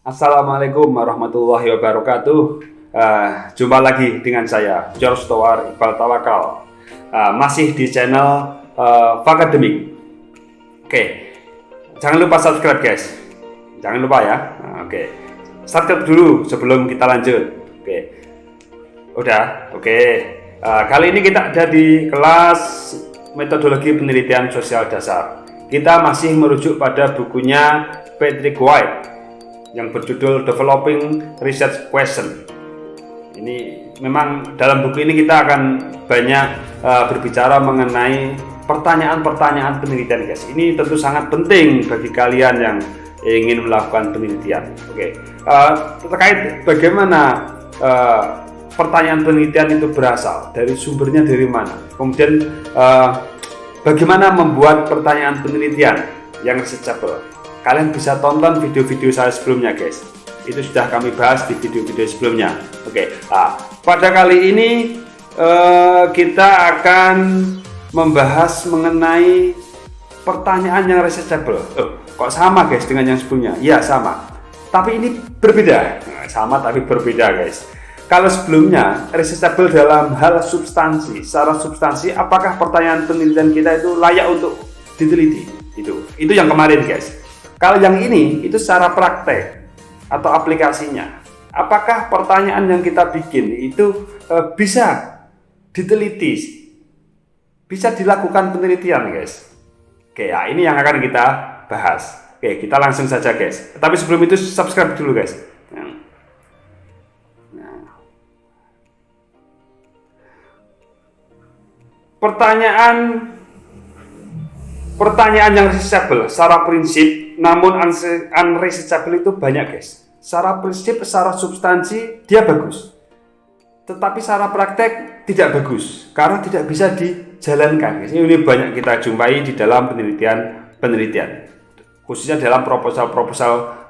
Assalamualaikum warahmatullahi wabarakatuh. Jumpa lagi dengan saya, George Toar Iqbal Tawakal. Masih di channel Fakademik. Oke, jangan lupa subscribe guys. Jangan lupa ya. Oke, subscribe dulu sebelum kita lanjut. Oke, udah. Oke, kali ini kita ada di kelas metodologi penelitian sosial dasar. Kita masih merujuk pada bukunya Patrick White yang berjudul Developing Research Question. Ini memang dalam buku ini kita akan banyak berbicara mengenai pertanyaan-pertanyaan penelitian guys. Ini tentu sangat penting bagi kalian yang ingin melakukan penelitian. Oke, terkait bagaimana pertanyaan penelitian itu berasal, dari sumbernya dari mana, kemudian bagaimana membuat pertanyaan penelitian yang researchable. Kalian bisa tonton video-video saya sebelumnya guys. Itu sudah kami bahas di video-video sebelumnya. Oke, pada kali ini kita akan membahas mengenai pertanyaan yang researchable. Kok sama guys dengan yang sebelumnya? Iya sama, tapi ini berbeda. Sama tapi berbeda guys. Kalau sebelumnya researchable dalam hal substansi, secara substansi apakah pertanyaan penelitian kita itu layak untuk diteliti? Itu yang kemarin guys. Kalau yang ini itu secara praktek atau aplikasinya. Apakah pertanyaan yang kita bikin itu bisa diteliti, bisa dilakukan penelitian guys. Oke ya, ini yang akan kita bahas. Oke, kita langsung saja guys. Tapi sebelum itu subscribe dulu guys. Pertanyaan yang researchable secara prinsip, namun unresearchable itu banyak guys. Secara prinsip, secara substansi dia bagus, tetapi secara praktek tidak bagus karena tidak bisa dijalankan guys. Ini banyak kita jumpai di dalam penelitian, khususnya dalam proposal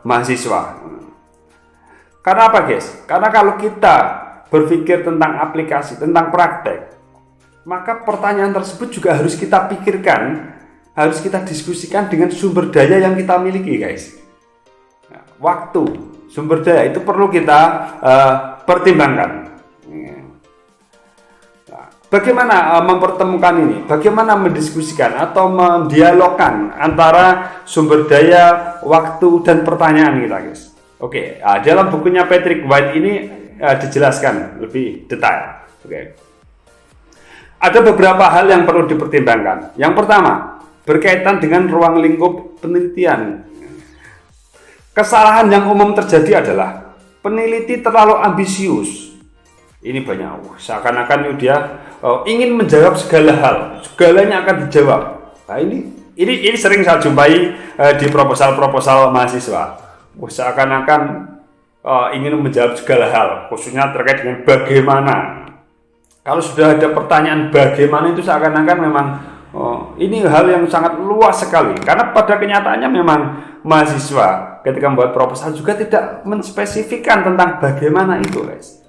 mahasiswa. Karena apa guys? Karena kalau kita berpikir tentang aplikasi, tentang praktek, maka pertanyaan tersebut juga harus kita pikirkan, harus kita diskusikan dengan sumber daya yang kita miliki guys. Waktu, sumber daya itu perlu kita pertimbangkan. Bagaimana mempertemukan ini? Bagaimana mendiskusikan atau mendialogkan antara sumber daya, waktu, dan pertanyaan kita guys. Oke, dalam bukunya Patrick White ini dijelaskan lebih detail. Oke. Ada beberapa hal yang perlu dipertimbangkan. Yang pertama, berkaitan dengan ruang lingkup penelitian. Kesalahan yang umum terjadi adalah peneliti terlalu ambisius. Ini banyak, seakan-akan dia ingin menjawab segala hal, segalanya akan dijawab. Nah, ini sering saya jumpai di proposal mahasiswa. Seakan-akan ingin menjawab segala hal, khususnya terkait dengan bagaimana. Kalau sudah ada pertanyaan bagaimana itu seakan-akan memang ini hal yang sangat luas sekali. Karena pada kenyataannya memang mahasiswa ketika membuat proposal juga tidak menspesifikkan tentang bagaimana itu guys.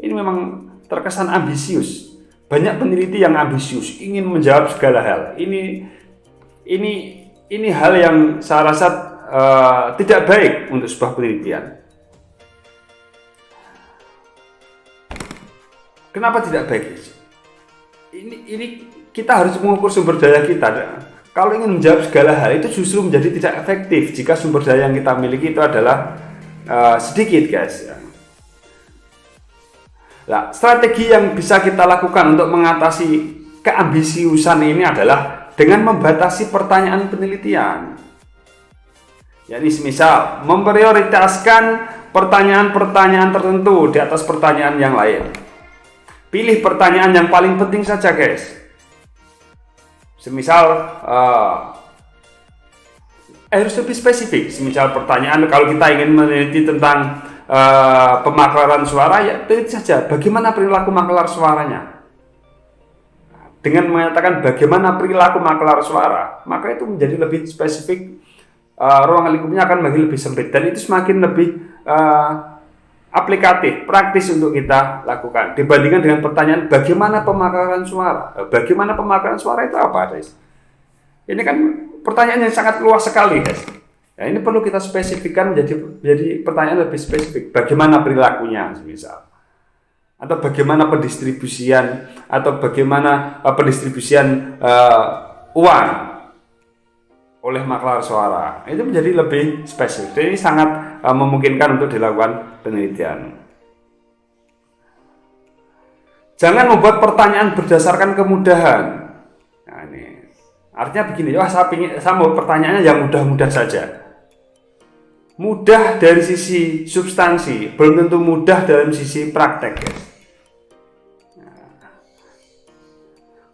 Ini memang terkesan ambisius. Banyak peneliti yang ambisius, ingin menjawab segala hal. Ini hal yang saya rasa tidak baik untuk sebuah penelitian. Kenapa tidak baik? Ini kita harus mengukur sumber daya kita. Kalau ingin menjawab segala hal itu justru menjadi tidak efektif jika sumber daya yang kita miliki itu adalah sedikit guys. Nah, strategi yang bisa kita lakukan untuk mengatasi keambisiusan ini adalah dengan membatasi pertanyaan penelitian. Jadi semisal memprioritaskan pertanyaan-pertanyaan tertentu di atas pertanyaan yang lain. Pilih pertanyaan yang paling penting saja guys. Semisal harus lebih spesifik. Semisal pertanyaan kalau kita ingin meneliti tentang pemaklaran suara, ya teliti saja bagaimana perilaku maklar suaranya. Dengan mengatakan bagaimana perilaku maklar suara, maka itu menjadi lebih spesifik. Ruang lingkupnya akan menjadi lebih sempit dan itu semakin lebih aplikatif, praktis untuk kita lakukan dibandingkan dengan pertanyaan bagaimana pemaklaran suara. Bagaimana pemaklaran suara itu apa guys? Ini kan pertanyaan yang sangat luas sekali guys. Ya, ini perlu kita spesifikkan menjadi pertanyaan lebih spesifik. Bagaimana perilakunya, misal, atau bagaimana pendistribusian uang oleh maklar suara. Itu menjadi lebih spesifik. Ini sangat memungkinkan untuk dilakukan penelitian. Jangan membuat pertanyaan berdasarkan kemudahan. Nah, ini artinya begini, saya mau pertanyaannya yang mudah-mudah saja. Mudah dari sisi substansi, belum tentu mudah dalam sisi praktek, guys.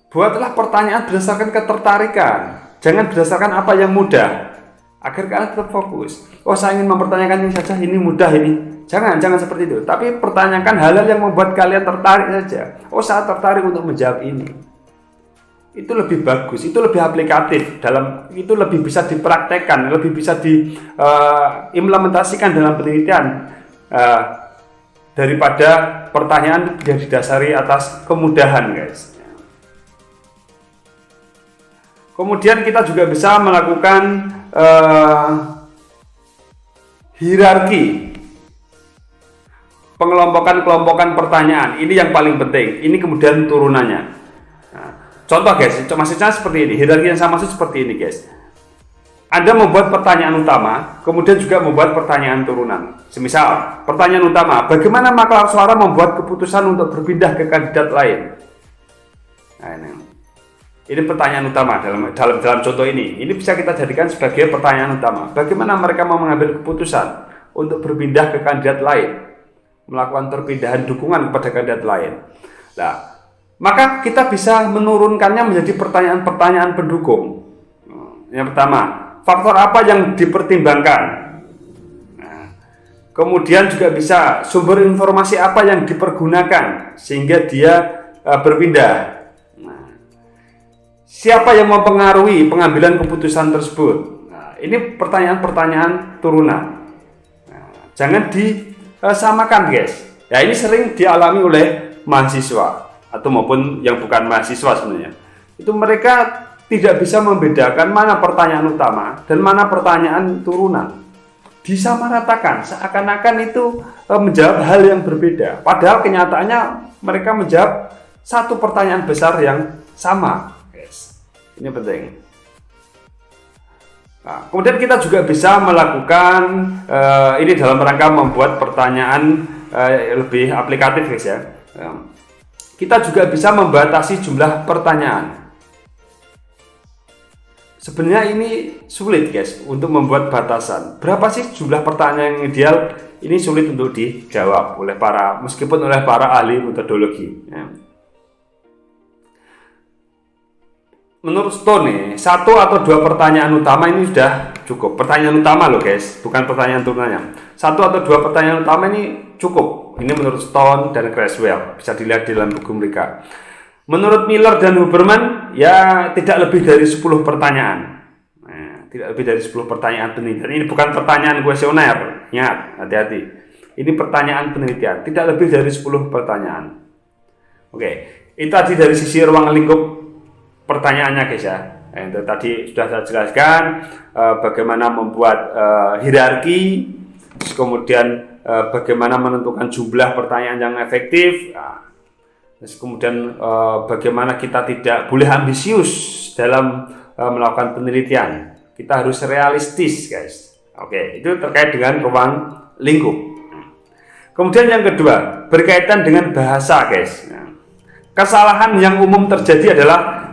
Buatlah pertanyaan berdasarkan ketertarikan, jangan berdasarkan apa yang mudah, agar kalian tetap fokus. Oh, saya ingin mempertanyakan ini saja, ini mudah ini. Jangan seperti itu. Tapi pertanyakan hal-hal yang membuat kalian tertarik saja. Oh, saya tertarik untuk menjawab ini. Itu lebih bagus, itu lebih aplikatif, itu lebih bisa dipraktekkan, lebih bisa diimplementasikan dalam penelitian daripada pertanyaan yang didasari atas kemudahan, guys. Kemudian kita juga bisa melakukan hierarki, pengelompokan pertanyaan. Ini yang paling penting. Ini kemudian turunannya. Contoh, guys, maksudnya seperti ini. Hierarki yang sama seperti ini, guys. Anda membuat pertanyaan utama, kemudian juga membuat pertanyaan turunan. Semisal, pertanyaan utama, bagaimana maklar suara membuat keputusan untuk berpindah ke kandidat lain? Nah, ini pertanyaan utama dalam contoh ini. Ini bisa kita jadikan sebagai pertanyaan utama. Bagaimana mereka mau mengambil keputusan untuk berpindah ke kandidat lain, melakukan perpindahan dukungan kepada kandidat lain. Nah, maka kita bisa menurunkannya menjadi pertanyaan-pertanyaan pendukung. Yang pertama, faktor apa yang dipertimbangkan? Nah, kemudian juga bisa sumber informasi apa yang dipergunakan sehingga dia berpindah. Nah, siapa yang mempengaruhi pengambilan keputusan tersebut? Nah, ini pertanyaan-pertanyaan turunan. Nah, jangan disamakan, guys. Ya, ini sering dialami oleh mahasiswa atau maupun yang bukan mahasiswa sebenarnya. Itu mereka tidak bisa membedakan mana pertanyaan utama dan mana pertanyaan turunan. Disamaratakan, seakan-akan itu menjawab hal yang berbeda. Padahal kenyataannya mereka menjawab satu pertanyaan besar yang sama. Yes. Ini penting. Nah, kemudian kita juga bisa melakukan ini dalam rangka membuat pertanyaan lebih aplikatif, guys, ya. Kita juga bisa membatasi jumlah pertanyaan. Sebenarnya ini sulit, guys, untuk membuat batasan. Berapa sih jumlah pertanyaan yang ideal? Ini sulit untuk dijawab meskipun oleh para ahli metodologi. Ya. Menurut Stone, 1 atau 2 pertanyaan utama ini sudah cukup. Pertanyaan utama loh, guys, bukan pertanyaan turunannya. 1 atau 2 pertanyaan utama ini cukup. Ini menurut Stone dan Creswell, bisa dilihat di dalam buku mereka. Menurut Miller dan Huberman, ya tidak lebih dari 10 pertanyaan. Nah, tidak lebih dari 10 pertanyaan penelitian. Ini bukan pertanyaan kuesioner, ingat, hati-hati. Ini pertanyaan penelitian, tidak lebih dari 10 pertanyaan. Oke, itu tadi dari sisi ruang lingkup pertanyaannya, guys, ya. Nah, itu tadi sudah saya jelaskan bagaimana membuat hierarki, kemudian bagaimana menentukan jumlah pertanyaan yang efektif. Terus kemudian bagaimana kita tidak boleh ambisius dalam melakukan penelitian. Kita harus realistis, guys. Oke, itu terkait dengan ruang lingkup. Kemudian yang kedua, berkaitan dengan bahasa, guys. Kesalahan yang umum terjadi adalah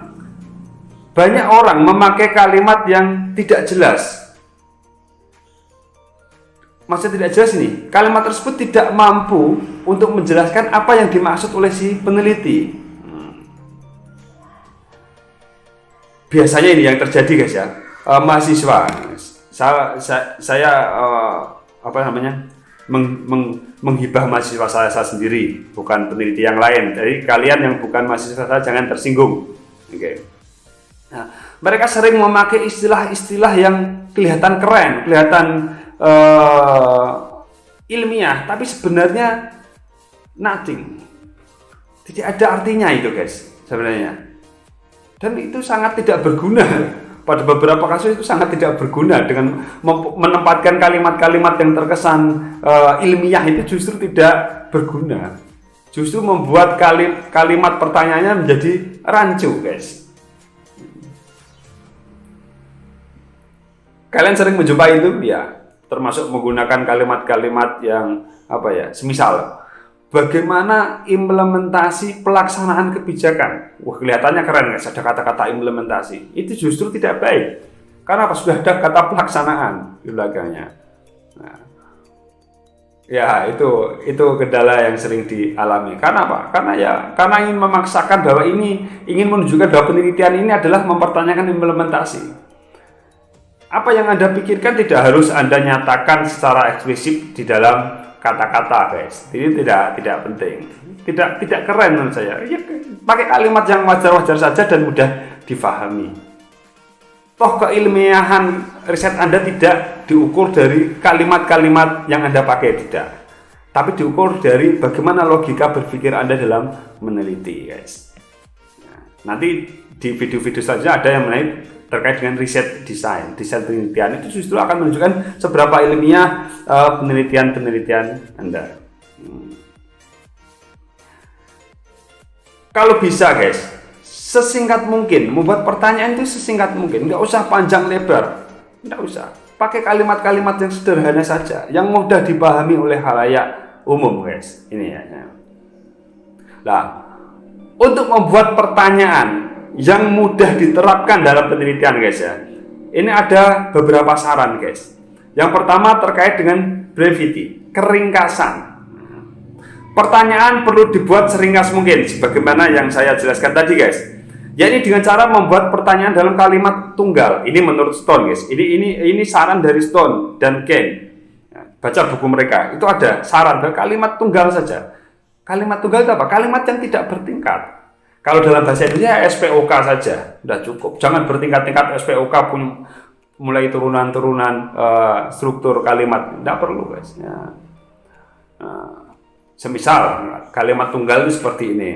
banyak orang memakai kalimat yang tidak jelas. Maksudnya tidak jelas ini, kalimat tersebut tidak mampu untuk menjelaskan apa yang dimaksud oleh si peneliti. Biasanya ini yang terjadi, guys, ya. Mahasiswa, saya menghibah mahasiswa saya sendiri, bukan peneliti yang lain. Jadi kalian yang bukan mahasiswa saya jangan tersinggung. Oke. Nah, mereka sering memakai istilah-istilah yang kelihatan keren, kelihatan ilmiah, tapi sebenarnya nothing. Tidak ada artinya itu, guys, sebenarnya. Dan itu sangat tidak berguna pada beberapa kasus itu sangat tidak berguna. Dengan menempatkan kalimat-kalimat yang terkesan ilmiah itu justru tidak berguna, justru membuat kalimat pertanyaannya menjadi rancu, guys. Kalian sering menjumpai itu ya, termasuk menggunakan kalimat-kalimat yang semisal bagaimana implementasi pelaksanaan kebijakan. Wah, kelihatannya keren, guys, ada kata-kata implementasi. Itu justru tidak baik. Karena sudah ada kata pelaksanaan di belakangnya. Nah, ya, itu kendala yang sering dialami. Karena apa? Karena ingin memaksakan bahwa ingin menunjukkan bahwa penelitian ini adalah mempertanyakan implementasi. Apa yang Anda pikirkan tidak harus Anda nyatakan secara eksplisit di dalam kata-kata, guys. Ini tidak penting. Tidak keren menurut saya. Ya, pakai kalimat yang wajar-wajar saja dan mudah difahami. Toh keilmiahan riset Anda tidak diukur dari kalimat-kalimat yang Anda pakai, tidak. Tapi diukur dari bagaimana logika berpikir Anda dalam meneliti, guys. Nah, nanti di video-video selanjutnya ada yang terkait dengan riset desain penelitian, itu justru akan menunjukkan seberapa ilmiah penelitian Anda. Kalau bisa, guys, sesingkat mungkin, membuat pertanyaan itu sesingkat mungkin, nggak usah panjang lebar, nggak usah. Pakai kalimat-kalimat yang sederhana saja, yang mudah dipahami oleh khalayak umum, guys. Ini ya. Nah, untuk membuat pertanyaan yang mudah diterapkan dalam penelitian, guys, ya. Ini ada beberapa saran, guys. Yang pertama terkait dengan brevity, keringkasan. Pertanyaan perlu dibuat seringkas mungkin, sebagaimana yang saya jelaskan tadi, guys. Yakni dengan cara membuat pertanyaan dalam kalimat tunggal. Ini menurut Stone, guys. Ini saran dari Stone dan Ken. Baca buku mereka, itu ada saran kalimat tunggal saja. Kalimat tunggal itu apa? Kalimat yang tidak bertingkat. Kalau dalam bahasa Indonesia SPOK saja, sudah cukup. Jangan bertingkat-tingkat SPOK pun mulai turunan-turunan struktur kalimat. Tidak perlu, guys. Ya. Semisal kalimat tunggal itu seperti ini.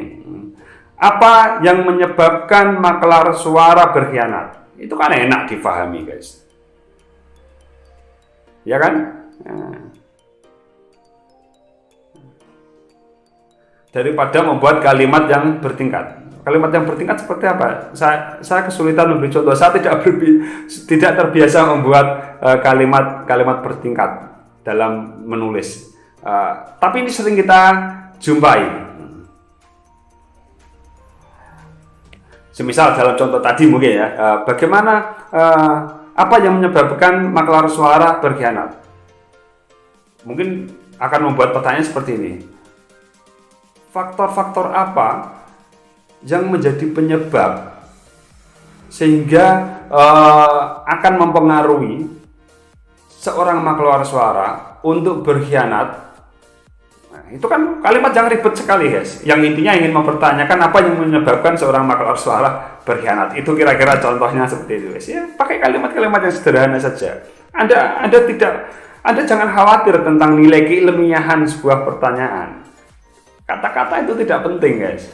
Apa yang menyebabkan makelar suara berkhianat? Itu kan enak difahami, guys. Ya kan? Daripada membuat kalimat yang bertingkat. Kalimat yang bertingkat seperti apa? Saya kesulitan memberi contoh. Saya tidak terbiasa membuat kalimat bertingkat dalam menulis. Tapi ini sering kita jumpai. Semisal dalam contoh tadi mungkin ya, bagaimana apa yang menyebabkan makelar suara berkhianat? Mungkin akan membuat pertanyaan seperti ini. Faktor-faktor apa yang menjadi penyebab sehingga akan mempengaruhi seorang makelar suara untuk berkhianat? Nah, itu kan kalimat yang ribet sekali, guys. Yang intinya ingin mempertanyakan apa yang menyebabkan seorang makelar suara berkhianat. Itu kira-kira contohnya seperti itu, guys. Ya, pakai kalimat-kalimat yang sederhana saja. Anda jangan khawatir tentang nilai keilmiahan sebuah pertanyaan. Kata-kata itu tidak penting, guys.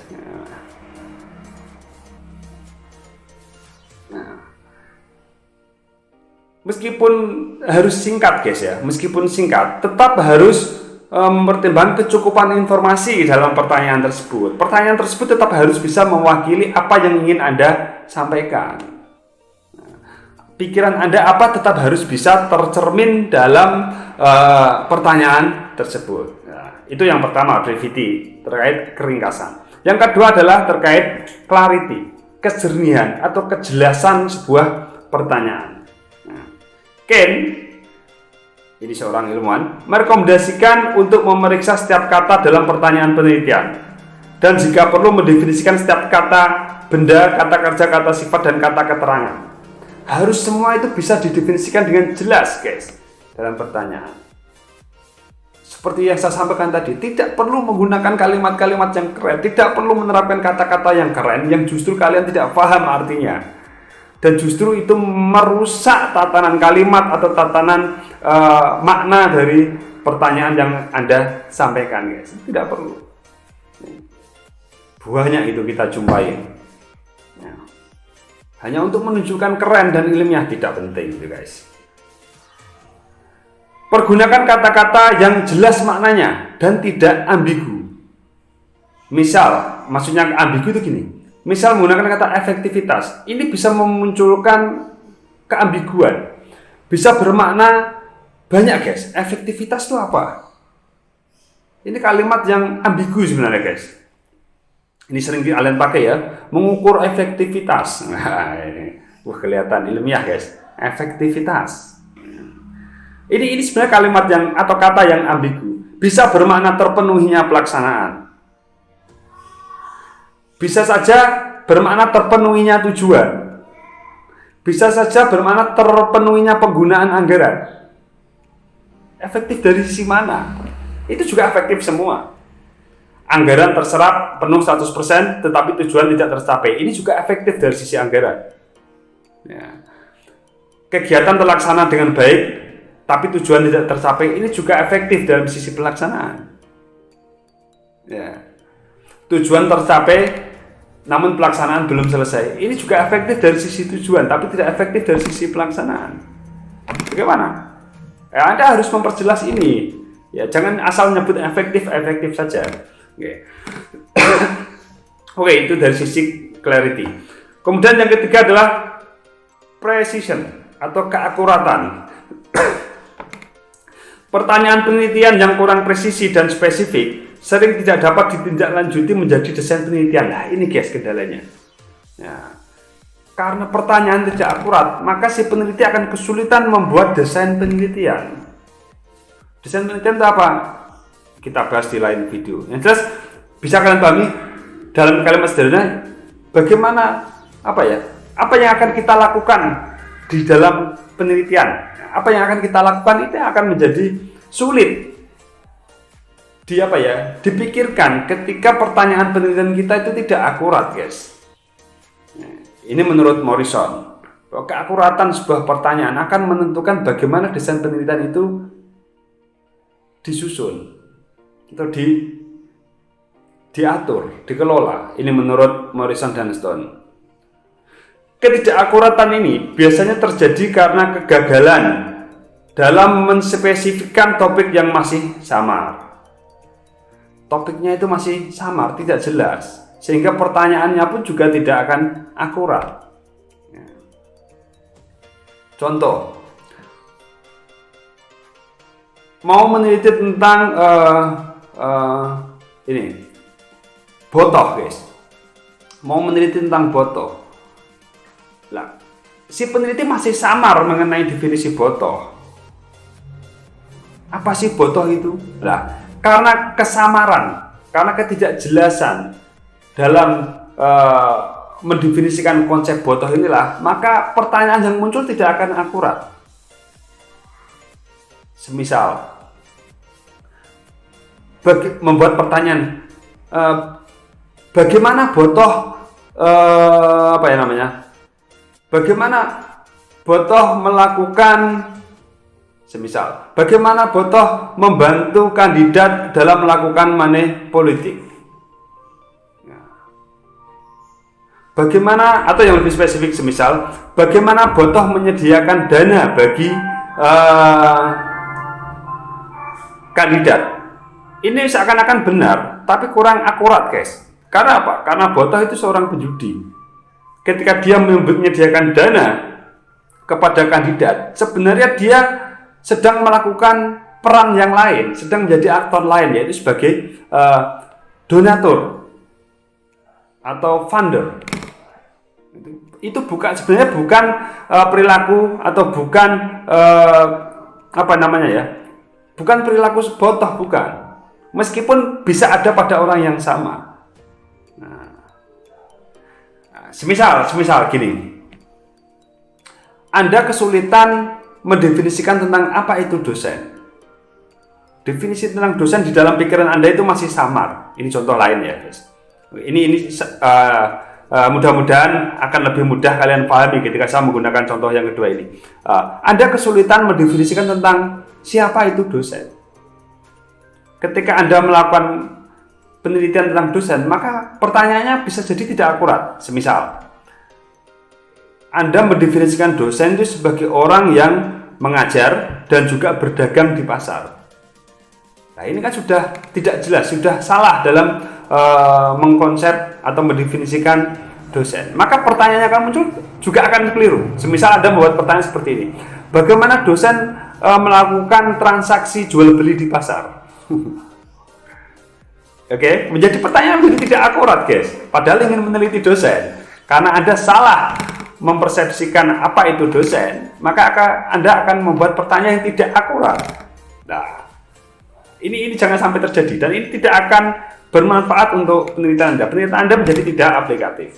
Nah, meskipun harus singkat, guys, ya. Meskipun singkat, tetap harus mempertimbangkan kecukupan informasi dalam pertanyaan tersebut. Pertanyaan tersebut tetap harus bisa mewakili apa yang ingin Anda sampaikan. Pikiran Anda apa tetap harus bisa tercermin dalam pertanyaan tersebut. Itu yang pertama, brevity, terkait keringkasan. Yang kedua adalah terkait clarity, kejernihan atau kejelasan sebuah pertanyaan. Ken, ini seorang ilmuwan, merekomendasikan untuk memeriksa setiap kata dalam pertanyaan penelitian. Dan jika perlu mendefinisikan setiap kata, benda, kata kerja, kata sifat, dan kata keterangan. Harus semua itu bisa didefinisikan dengan jelas, guys, dalam pertanyaan. Seperti yang saya sampaikan tadi, tidak perlu menggunakan kalimat-kalimat yang keren, tidak perlu menerapkan kata-kata yang keren yang justru kalian tidak paham artinya, dan justru itu merusak tatanan kalimat atau tatanan makna dari pertanyaan yang Anda sampaikan, guys. Tidak perlu. Buahnya itu kita jumpai. hanya untuk menunjukkan keren dan ilmiah, tidak penting gitu guys. Pergunakan kata-kata yang jelas maknanya dan tidak ambigu. Misal, maksudnya ambigu itu gini. Misal menggunakan kata efektivitas, ini bisa memunculkan keambiguan. Bisa bermakna banyak guys. Efektivitas itu apa? Ini kalimat yang ambigu sebenarnya guys. Ini sering kalian pakai ya, mengukur efektivitas. Nah, wah kelihatan ilmiah guys. Efektivitas. Ini sebenarnya kalimat yang atau kata yang ambigu. Bisa bermakna terpenuhinya pelaksanaan. Bisa saja bermakna terpenuhinya tujuan. Bisa saja bermakna terpenuhinya penggunaan anggaran. Efektif dari sisi mana? Itu juga efektif semua. Anggaran terserap penuh 100%, tetapi tujuan tidak tercapai. Ini juga efektif dari sisi anggaran. Ya. Kegiatan terlaksana dengan baik, tapi tujuan tidak tercapai. Ini juga efektif dalam sisi pelaksanaan. Ya. Tujuan tercapai, namun pelaksanaan belum selesai. Ini juga efektif dari sisi tujuan, tapi tidak efektif dari sisi pelaksanaan. Bagaimana? Ya, Anda harus memperjelas ini. Ya, jangan asal nyebut efektif saja. Oke. Oke, itu dari sisi clarity. Kemudian yang ketiga adalah precision atau keakuratan. Pertanyaan penelitian yang kurang presisi dan spesifik sering tidak dapat ditindaklanjuti menjadi desain penelitian. Nah, ini guys kendalanya. Ya. Karena pertanyaan tidak akurat, maka si peneliti akan kesulitan membuat desain penelitian. Desain penelitian itu apa? Kita bahas di lain video. Yang jelas bisa kalian pahami dalam kalimat sederhana bagaimana apa yang akan kita lakukan di dalam penelitian. Apa yang akan kita lakukan itu akan menjadi sulit dipikirkan ketika pertanyaan penelitian kita itu tidak akurat, guys. Ini menurut Morrison, bahwa keakuratan sebuah pertanyaan akan menentukan bagaimana desain penelitian itu disusun atau diatur, dikelola. Ini menurut Morrison dan Stone. Ketidakakuratan ini biasanya terjadi karena kegagalan dalam menspesifikkan topik yang masih samar. Topiknya itu masih samar, tidak jelas, sehingga pertanyaannya pun juga tidak akan akurat. Contoh, mau meneliti tentang botoh, guys. Mau meneliti tentang botoh. Lah, si peneliti masih samar mengenai definisi botoh. Apa sih botoh itu? Lah, karena kesamaran, karena ketidakjelasan dalam mendefinisikan konsep botoh inilah, maka pertanyaan yang muncul tidak akan akurat. Semisal membuat pertanyaan, bagaimana botoh bagaimana botoh melakukan, semisal bagaimana botoh membantu kandidat dalam melakukan money politik. Bagaimana, atau yang lebih spesifik, semisal bagaimana botoh menyediakan dana bagi kandidat. Ini seakan-akan benar, tapi kurang akurat, guys. Karena apa? Karena botoh itu seorang penjudi. Ketika dia menyediakan dana kepada kandidat, sebenarnya dia sedang melakukan peran yang lain, sedang menjadi aktor lain, yaitu sebagai donatur atau funder. Itu sebenarnya bukan perilaku atau bukan bukan perilaku botoh, bukan. Meskipun bisa ada pada orang yang sama. Semisal gini, Anda kesulitan mendefinisikan tentang apa itu dosen. Definisi tentang dosen di dalam pikiran Anda itu masih samar. Ini contoh lain ya, guys. Mudah-mudahan akan lebih mudah kalian pahami ketika saya menggunakan contoh yang kedua ini. Anda kesulitan mendefinisikan tentang siapa itu dosen. Ketika Anda melakukan penelitian tentang dosen, maka pertanyaannya bisa jadi tidak akurat. Semisal, Anda mendefinisikan dosen itu sebagai orang yang mengajar dan juga berdagang di pasar. Nah, ini kan sudah tidak jelas, sudah salah dalam mengkonsep atau mendefinisikan dosen. Maka pertanyaannya akan muncul juga akan keliru. Semisal Anda membuat pertanyaan seperti ini. Bagaimana dosen melakukan transaksi jual beli di pasar? Oke, menjadi pertanyaan menjadi tidak akurat, guys. Padahal ingin meneliti dosen. Karena Anda salah mempersepsikan apa itu dosen, maka Anda akan membuat pertanyaan yang tidak akurat. Nah, ini jangan sampai terjadi, dan ini tidak akan bermanfaat untuk penelitian Anda. Penelitian Anda menjadi tidak aplikatif.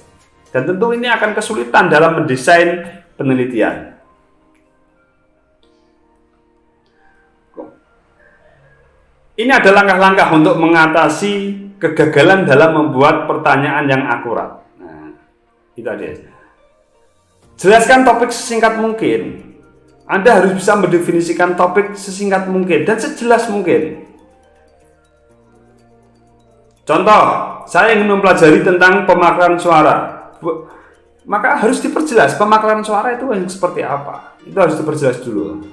Dan tentu ini akan kesulitan dalam mendesain penelitian. Ini ada langkah-langkah untuk mengatasi kegagalan dalam membuat pertanyaan yang akurat. Nah, itu aja. Jelaskan topik sesingkat mungkin. Anda harus bisa mendefinisikan topik sesingkat mungkin dan sejelas mungkin. Contoh, saya ingin mempelajari tentang pemakaian suara. Maka harus diperjelas pemakaian suara itu yang seperti apa. Itu harus diperjelas dulu.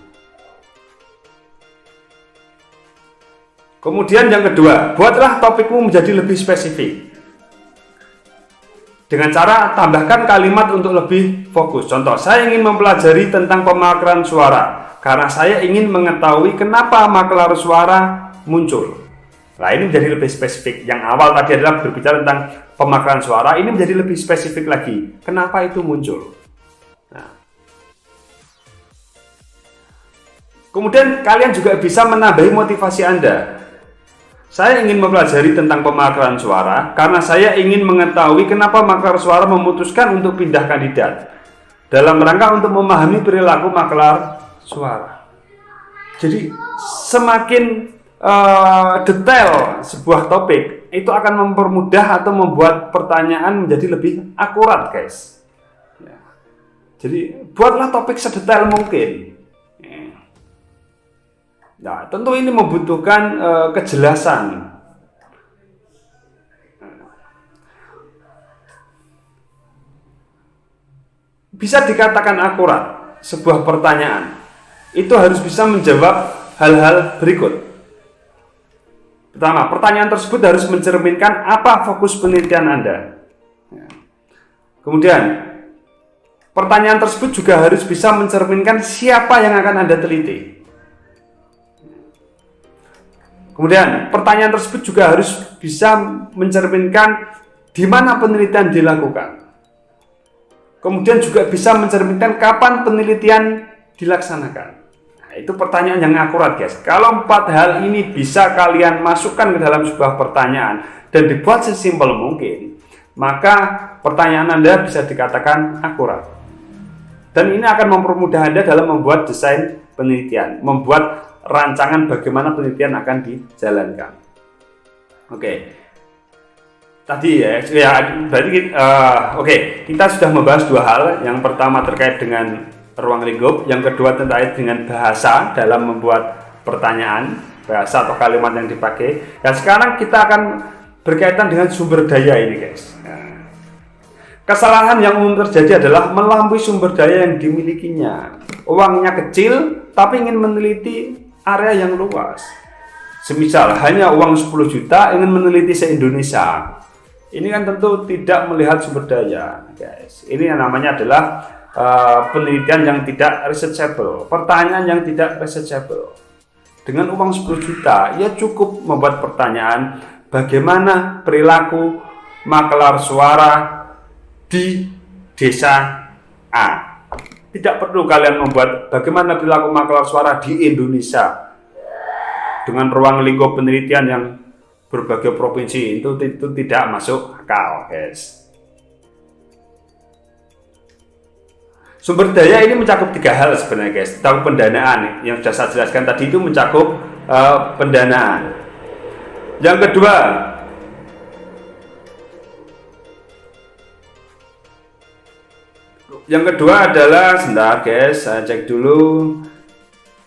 Kemudian yang kedua, buatlah topikmu menjadi lebih spesifik. Dengan cara tambahkan kalimat untuk lebih fokus. Contoh, saya ingin mempelajari tentang pemakaian suara karena saya ingin mengetahui kenapa maklar suara muncul. Nah, ini menjadi lebih spesifik. Yang awal tadi adalah berbicara tentang pemakaian suara, ini menjadi lebih spesifik lagi. Kenapa itu muncul? Nah. Kemudian kalian juga bisa menambahi motivasi Anda. Saya ingin mempelajari tentang pemakaian suara karena saya ingin mengetahui kenapa maklar suara memutuskan untuk pindah kandidat dalam rangka untuk memahami perilaku maklar suara. Jadi semakin detail sebuah topik itu akan mempermudah atau membuat pertanyaan menjadi lebih akurat, guys. Ya. Jadi buatlah topik sedetail mungkin. Nah, tentu ini membutuhkan kejelasan. Bisa dikatakan akurat sebuah pertanyaan. Itu harus bisa menjawab hal-hal berikut. Pertama, pertanyaan tersebut harus mencerminkan apa fokus penelitian Anda. Kemudian, pertanyaan tersebut juga harus bisa mencerminkan siapa yang akan Anda teliti. Kemudian, pertanyaan tersebut juga harus bisa mencerminkan di mana penelitian dilakukan. Kemudian juga bisa mencerminkan kapan penelitian dilaksanakan. Nah, itu pertanyaan yang akurat, guys. Kalau 4 hal ini bisa kalian masukkan ke dalam sebuah pertanyaan dan dibuat sesimpel mungkin, maka pertanyaan Anda bisa dikatakan akurat. Dan ini akan mempermudah Anda dalam membuat desain penelitian, membuat rancangan bagaimana penelitian akan dijalankan. Oke. Tadi berarti kita sudah membahas 2 hal. Yang pertama terkait dengan ruang lingkup, yang kedua terkait dengan bahasa dalam membuat pertanyaan, bahasa atau kalimat yang dipakai. Dan sekarang kita akan berkaitan dengan sumber daya ini, guys. Kesalahan yang umum terjadi adalah melampaui sumber daya yang dimilikinya. Uangnya kecil, tapi ingin meneliti area yang luas. Semisal hanya uang 10 juta ingin meneliti se-Indonesia. Ini kan tentu tidak melihat sumber daya, guys. Ini yang namanya adalah penelitian yang tidak researchable, pertanyaan yang tidak researchable. Dengan uang 10 juta, ia cukup membuat pertanyaan bagaimana perilaku maklar suara di desa A. Tidak perlu kalian membuat bagaimana perilaku maklar suara di Indonesia dengan ruang lingkup penelitian yang berbagai provinsi. Itu tidak masuk akal, guys. Sumber daya ini mencakup 3 hal sebenarnya, guys. Tentang pendanaan yang sudah saya jelaskan tadi itu mencakup pendanaan. Yang kedua adalah, sebentar guys, saya cek dulu.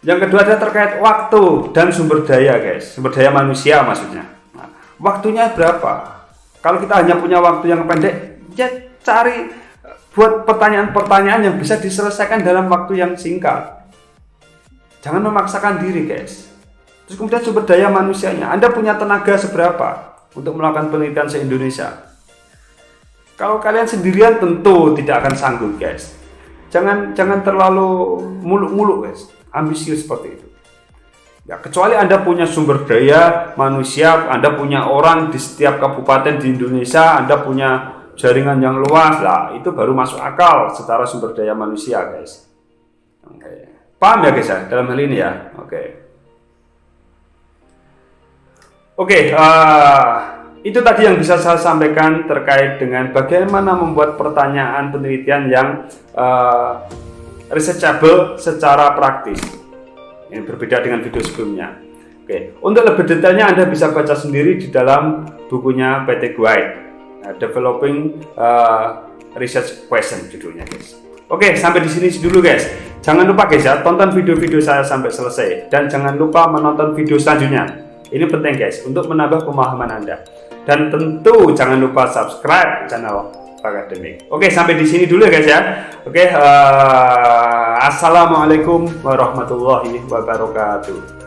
Yang kedua adalah terkait waktu dan sumber daya, guys. Sumber daya manusia maksudnya. Nah, waktunya berapa? Kalau kita hanya punya waktu yang pendek, ya cari buat pertanyaan-pertanyaan yang bisa diselesaikan dalam waktu yang singkat. Jangan memaksakan diri, guys. Terus kemudian sumber daya manusianya, Anda punya tenaga seberapa untuk melakukan penelitian se-Indonesia? Kalau kalian sendirian tentu tidak akan sanggup, guys. Jangan terlalu muluk-muluk, guys. Ambisius seperti itu. Ya, kecuali Anda punya sumber daya manusia, Anda punya orang di setiap kabupaten di Indonesia, Anda punya jaringan yang luas, lah itu baru masuk akal secara sumber daya manusia, guys. Oke. Paham ya, guys ya, dalam hal ini ya. Oke, itu tadi yang bisa saya sampaikan terkait dengan bagaimana membuat pertanyaan penelitian yang researchable secara praktis. Ini berbeda dengan video sebelumnya. Oke, untuk lebih detailnya Anda bisa baca sendiri di dalam bukunya PT Guide, Developing Research Question judulnya, guys. Oke, sampai di sini dulu, guys. Jangan lupa, guys ya, tonton video-video saya sampai selesai dan jangan lupa menonton video selanjutnya. Ini penting, guys, untuk menambah pemahaman Anda. Dan tentu jangan lupa subscribe channel Fakademik. Oke, sampai di sini dulu ya, guys ya. Oke, assalamualaikum warahmatullahi wabarakatuh.